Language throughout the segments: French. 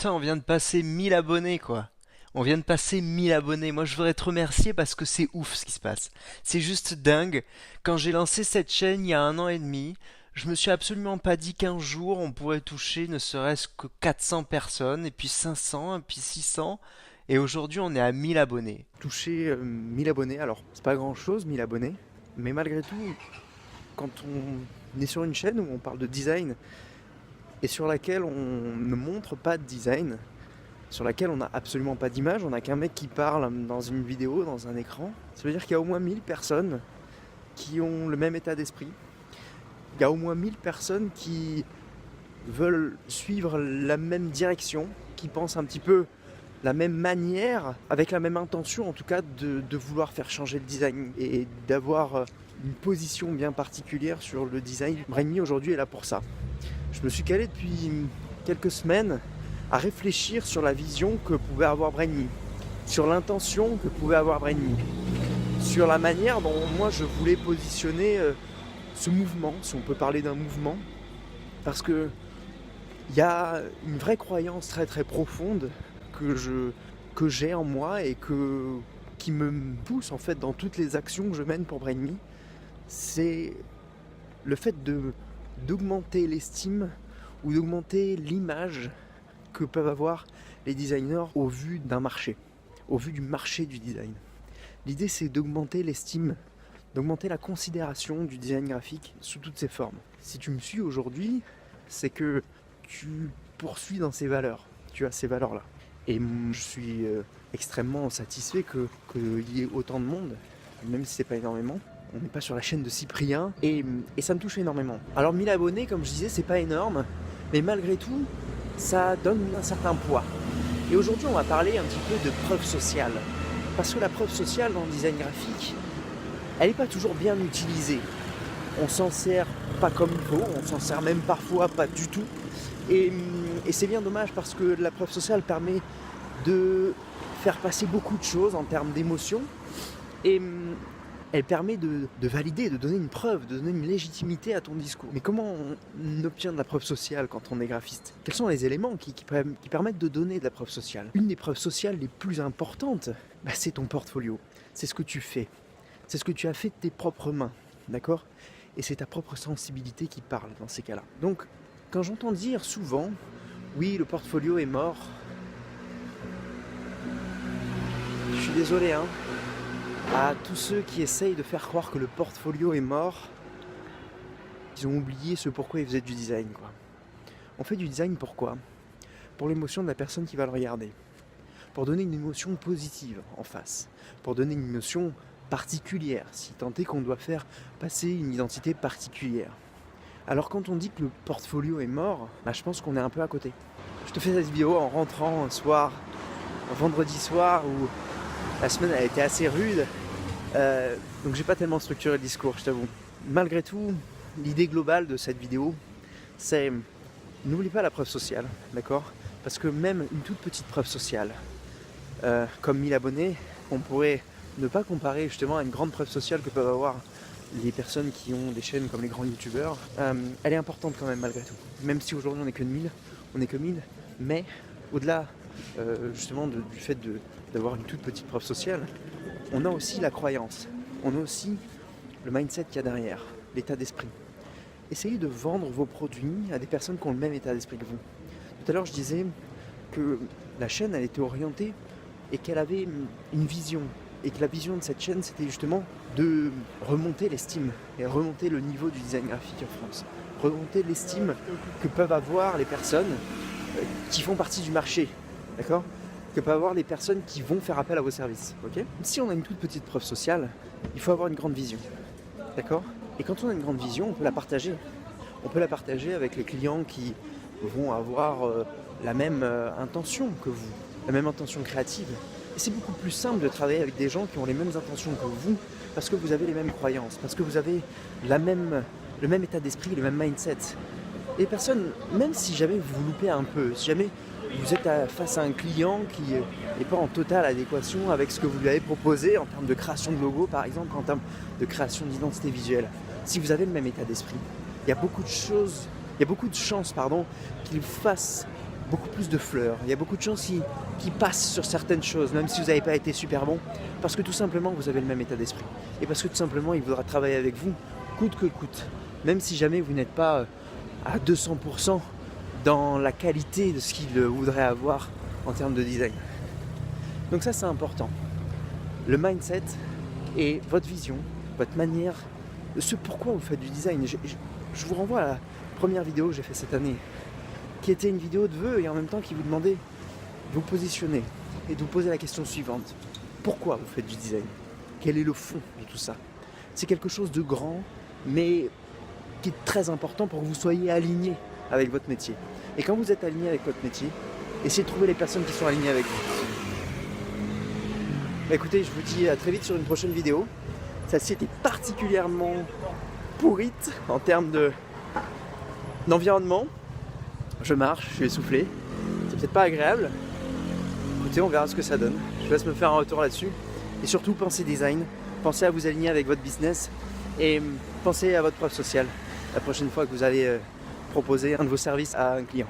Putain, on vient de passer 1000 abonnés, quoi. On vient de passer 1000 abonnés. Moi, je voudrais te remercier parce que c'est ouf ce qui se passe. C'est juste dingue. Quand j'ai lancé cette chaîne il y a 1 an et demi, je me suis absolument pas dit qu'un jour on pourrait toucher ne serait-ce que 400 personnes, et puis 500, et puis 600. Et aujourd'hui, on est à 1000 abonnés. Toucher 1000 abonnés, alors c'est pas grand chose 1000 abonnés, mais malgré tout, quand on est sur une chaîne où on parle de design et sur laquelle on ne montre pas de design, sur laquelle on n'a absolument pas d'image, on n'a qu'un mec qui parle dans une vidéo, dans un écran, ça veut dire qu'il y a au moins 1000 personnes qui ont le même état d'esprit. Il y a au moins 1000 personnes qui veulent suivre la même direction, qui pensent un petit peu la même manière, avec la même intention en tout cas de vouloir faire changer le design et d'avoir une position bien particulière sur le design. Brainy aujourd'hui est là pour ça. Je me suis calé depuis quelques semaines à réfléchir sur la vision que pouvait avoir Brainy, sur l'intention que pouvait avoir Brainy, sur la manière dont moi je voulais positionner ce mouvement, si on peut parler d'un mouvement, parce que il y a une vraie croyance très très profonde que j'ai en moi et qui me pousse en fait dans toutes les actions que je mène pour Brainy. C'est le fait d'augmenter l'estime ou d'augmenter l'image que peuvent avoir les designers au vu d'un marché, au vu du marché du design. L'idée c'est d'augmenter l'estime, d'augmenter la considération du design graphique sous toutes ses formes. Si tu me suis aujourd'hui, c'est que tu poursuis dans ces valeurs, tu as ces valeurs-là. Et je suis extrêmement satisfait qu'il y ait autant de monde, même si c'est pas énormément. On n'est pas sur la chaîne de Cyprien et ça me touche énormément. Alors 1000 abonnés, comme je disais, c'est pas énorme, mais malgré tout, ça donne un certain poids. Et aujourd'hui, on va parler un petit peu de preuve sociale. Parce que la preuve sociale dans le design graphique, elle n'est pas toujours bien utilisée. On s'en sert pas comme il faut, on s'en sert même parfois pas du tout. Et c'est bien dommage parce que la preuve sociale permet de faire passer beaucoup de choses en termes d'émotions et elle permet de valider, de donner une preuve, de donner une légitimité à ton discours. Mais comment on obtient de la preuve sociale quand on est graphiste ? Quels sont les éléments qui permettent de donner de la preuve sociale ? Une des preuves sociales les plus importantes, c'est ton portfolio. C'est ce que tu fais. C'est ce que tu as fait de tes propres mains. D'accord ? Et c'est ta propre sensibilité qui parle dans ces cas-là. Donc, quand j'entends dire souvent « oui, le portfolio est mort », je suis désolé, à tous ceux qui essayent de faire croire que le portfolio est mort, ils ont oublié ce pourquoi ils faisaient du design, quoi. On fait du design pourquoi ? Pour l'émotion de la personne qui va le regarder, pour donner une émotion positive en face, pour donner une émotion particulière, si tant est qu'on doit faire passer une identité particulière. Alors quand on dit que le portfolio est mort, je pense qu'on est un peu à côté. Je te fais cette vidéo en rentrant un soir, un vendredi soir où la semaine a été assez rude, donc j'ai pas tellement structuré le discours, je t'avoue. Malgré tout, l'idée globale de cette vidéo, c'est n'oublie pas la preuve sociale, d'accord ? Parce que même une toute petite preuve sociale, comme 1000 abonnés, on pourrait ne pas comparer justement à une grande preuve sociale que peuvent avoir les personnes qui ont des chaînes comme les grands youtubeurs, elle est importante quand même malgré tout. Même si aujourd'hui on n'est que 1000, mais au-delà justement du fait d'avoir une toute petite preuve sociale, on a aussi la croyance, on a aussi le mindset qu'il y a derrière, l'état d'esprit. Essayez de vendre vos produits à des personnes qui ont le même état d'esprit que vous. Tout à l'heure je disais que la chaîne elle était orientée et qu'elle avait une vision. Et que la vision de cette chaîne, c'était justement de remonter l'estime et remonter le niveau du design graphique en France. Remonter l'estime que peuvent avoir les personnes qui font partie du marché, d'accord ? Que peuvent avoir les personnes qui vont faire appel à vos services, ok ? Si on a une toute petite preuve sociale, il faut avoir une grande vision, d'accord ? Et quand on a une grande vision, on peut la partager. On peut la partager avec les clients qui vont avoir la même intention que vous, la même intention créative. Et c'est beaucoup plus simple de travailler avec des gens qui ont les mêmes intentions que vous, parce que vous avez les mêmes croyances, parce que vous avez le même état d'esprit, le même mindset. Et les personnes, même si jamais vous loupez un peu, si jamais vous êtes face à un client qui n'est pas en totale adéquation avec ce que vous lui avez proposé en termes de création de logo par exemple, en termes de création d'identité visuelle, si vous avez le même état d'esprit, il y a beaucoup de chances qu'il fasse beaucoup plus de fleurs. Il y a beaucoup de gens qui passent sur certaines choses, même si vous n'avez pas été super bon, parce que tout simplement vous avez le même état d'esprit. Et parce que tout simplement il voudra travailler avec vous, coûte que coûte. Même si jamais vous n'êtes pas à 200% dans la qualité de ce qu'il voudrait avoir en termes de design. Donc ça c'est important. Le mindset et votre vision, votre manière, ce pourquoi vous faites du design. Je vous renvoie à la première vidéo que j'ai faite cette année, qui était une vidéo de vœux et en même temps qui vous demandait de vous positionner et de vous poser la question suivante. Pourquoi vous faites du design? Quel est le fond de tout ça? C'est quelque chose de grand, mais qui est très important pour que vous soyez aligné avec votre métier. Et quand vous êtes aligné avec votre métier, essayez de trouver les personnes qui sont alignées avec vous. Bah écoutez, je vous dis à très vite sur une prochaine vidéo. Celle-ci était particulièrement pourrite en termes d'environnement. Je marche, je suis essoufflé. C'est peut-être pas agréable. Écoutez, on verra ce que ça donne. Je vous laisse me faire un retour là-dessus. Et surtout, pensez design. Pensez à vous aligner avec votre business. Et pensez à votre preuve sociale la prochaine fois que vous allez proposer un de vos services à un client.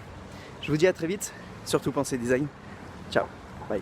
Je vous dis à très vite. Surtout, pensez design. Ciao. Bye.